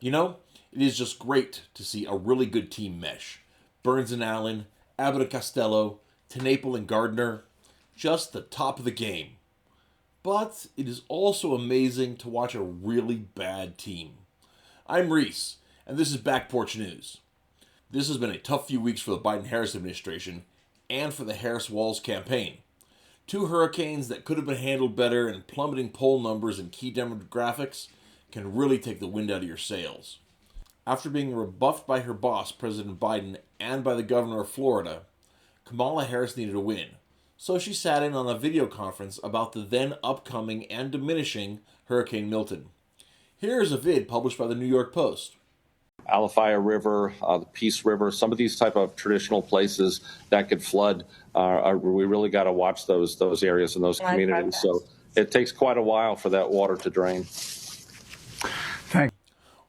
You know, it is just great to see a really good team mesh. Burns and Allen, Abbott and Costello, Tenaple and Gardner, just the top of the game. But it is also amazing to watch a really bad team. I'm Reese, and this is Back Porch News. This has been a tough few weeks for the Biden-Harris administration and for the Harris-Walz campaign. Two hurricanes that could have been handled better, and plummeting poll numbers and key demographics can really take the wind out of your sails. After being rebuffed by her boss, President Biden, and by the governor of Florida, Kamala Harris needed a win. So she sat in on a video conference about the then upcoming and diminishing Hurricane Milton. Here is a vid published by the New York Post. Alafaya River, the Peace River, some of these type of traditional places that could flood. We really got to watch those areas and those communities. So it takes quite a while for that water to drain.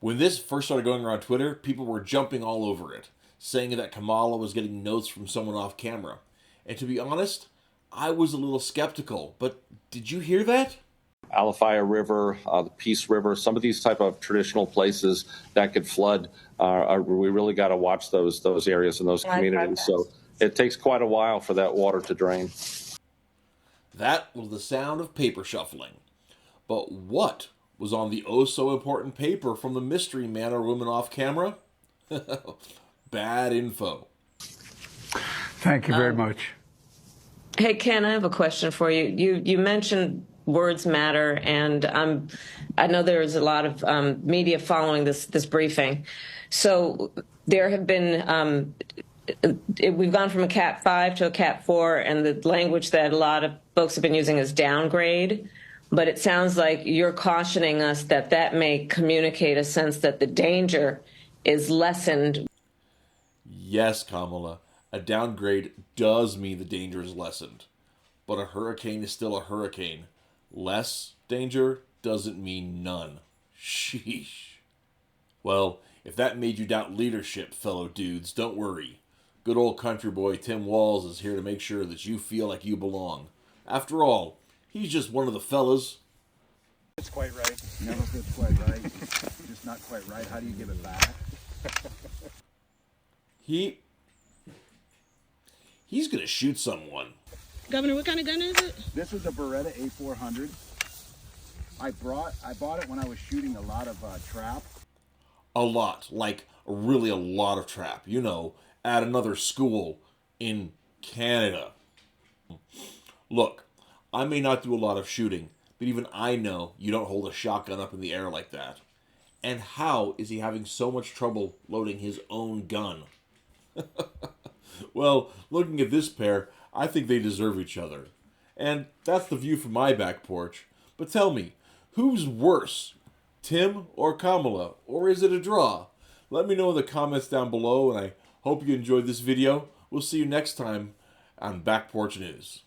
When this first started going around Twitter, people were jumping all over it, saying that Kamala was getting notes from someone off camera. And to be honest, I was a little skeptical. But did you hear that? Alafaya River, the Peace River, some of these type of traditional places that could flood. We really got to watch those areas and those communities. So it takes quite a while for that water to drain. That was the sound of paper shuffling. But what was on the oh-so-important paper from the mystery man or woman off camera? Bad info. Thank you very much. Hey, Ken, I have a question for you. You mentioned words matter, and I know there's a lot of media following this briefing. So there have been, we've gone from a Cat 5 to a Cat 4, and the language that a lot of folks have been using is downgrade. But it sounds like you're cautioning us that may communicate a sense that the danger is lessened. Yes, Kamala, a downgrade does mean the danger is lessened. But a hurricane is still a hurricane. Less danger doesn't mean none. Sheesh. Well, if that made you doubt leadership, fellow dudes, don't worry. Good old country boy Tim Walz is here to make sure that you feel like you belong. After all, he's just one of the fellas. It's quite right. Never gets quite right. Just not quite right. How do you give it back? He's gonna shoot someone. Governor, what kind of gun is it? This was a Beretta A400. I bought it when I was shooting a lot of trap. A lot, like really a lot of trap. You know, at another school in Canada. Look, I may not do a lot of shooting, but even I know you don't hold a shotgun up in the air like that. And how is he having so much trouble loading his own gun? Well, looking at this pair, I think they deserve each other. And that's the view from my back porch. But tell me, who's worse? Tim or Kamala? Or is it a draw? Let me know in the comments down below, and I hope you enjoyed this video. We'll see you next time on Back Porch News.